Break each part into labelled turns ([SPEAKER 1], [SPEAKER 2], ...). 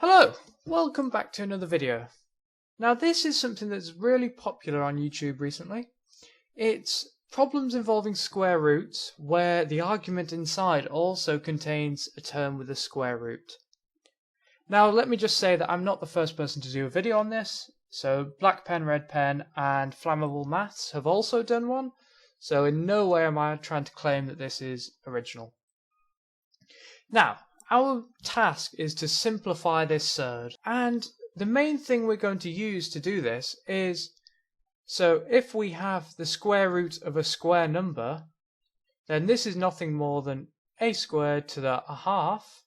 [SPEAKER 1] Hello, welcome back to another video. Now this is something that's really popular on YouTube recently. It's problems involving square roots where the argument inside also contains a term with a square root. Now let me just say that I'm not the first person to do a video on this. So Black Pen, Red Pen and Flammable Maths have also done one. So in no way am I trying to claim that this is original. Now, our task is to simplify this surd, and the main thing we're going to use to do this is, so if we have the square root of a square number, then this is nothing more than a squared to the a half,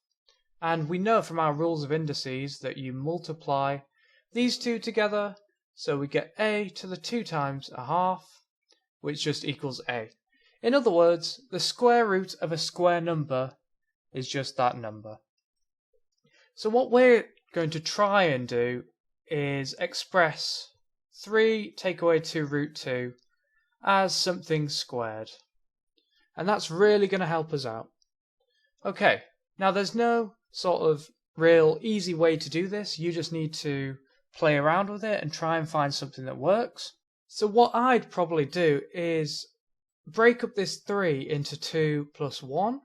[SPEAKER 1] and we know from our rules of indices that you multiply these two together, so we get a to the 2 times a half, which just equals a. In other words, the square root of a square number is just that number. So what we're going to try and do is express 3 take away 2 root 2 as something squared. And that's really going to help us out. Okay, now there's no sort of real easy way to do this. You just need to play around with it and try and find something that works. So what I'd probably do is break up this 3 into 2 plus 1.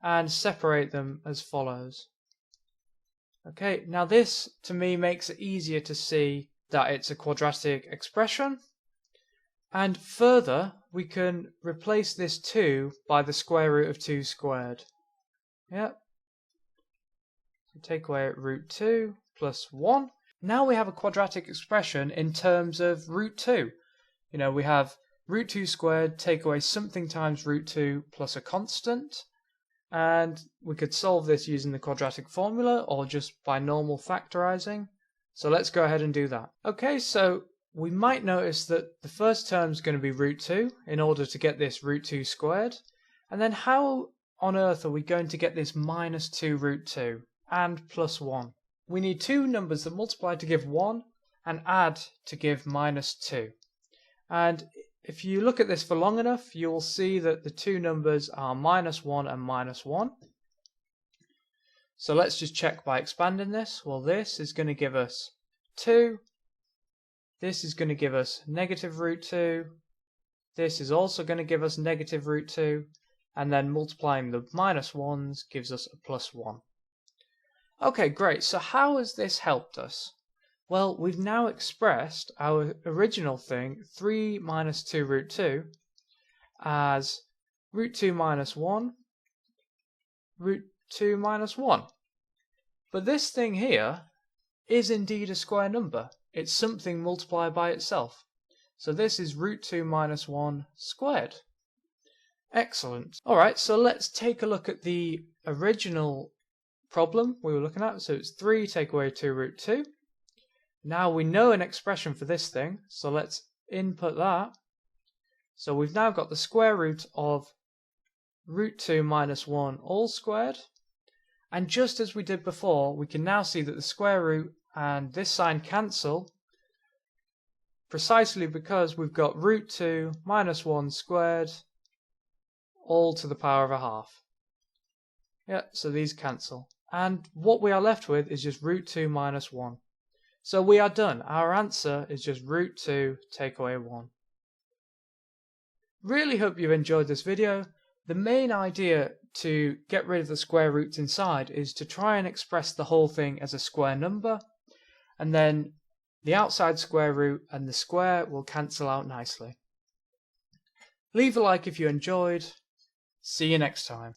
[SPEAKER 1] And separate them as follows. Okay, now this to me makes it easier to see that it's a quadratic expression. And further, we can replace this 2 by the square root of 2 squared. Yep. So take away root 2 plus 1. Now we have a quadratic expression in terms of root 2. You know, we have root 2 squared take away something times root 2 plus a constant. And we could solve this using the quadratic formula or just by normal factorizing. So let's go ahead and do that. Okay, so we might notice that the first term is going to be root 2 in order to get this root 2 squared. And then how on earth are we going to get this minus 2 root 2 and plus 1? We need two numbers that multiply to give 1 and add to give minus 2. And if you look at this for long enough, you will see that the two numbers are minus 1 and minus 1. So let's just check by expanding this. Well, this is going to give us 2. This is going to give us negative root 2. This is also going to give us negative root 2. And then multiplying the minus 1s gives us a plus 1. Okay, great. So how has this helped us? Well, we've now expressed our original thing, 3 minus 2 root 2, as root 2 minus 1, root 2 minus 1. But this thing here is indeed a square number. It's something multiplied by itself. So this is root 2 minus 1 squared. Excellent. Alright, so let's take a look at the original problem we were looking at. So it's 3 take away 2 root 2. Now we know an expression for this thing, so let's input that. So we've now got the square root of root 2 minus 1 all squared. And just as we did before, we can now see that the square root and this sign cancel, precisely because we've got root 2 minus 1 squared all to the power of a half. Yeah, so these cancel. And what we are left with is just root 2 minus 1. So we are done. Our answer is just root 2 take away 1. Really hope you've enjoyed this video. The main idea to get rid of the square roots inside is to try and express the whole thing as a square number, and then the outside square root and the square will cancel out nicely. Leave a like if you enjoyed. See you next time.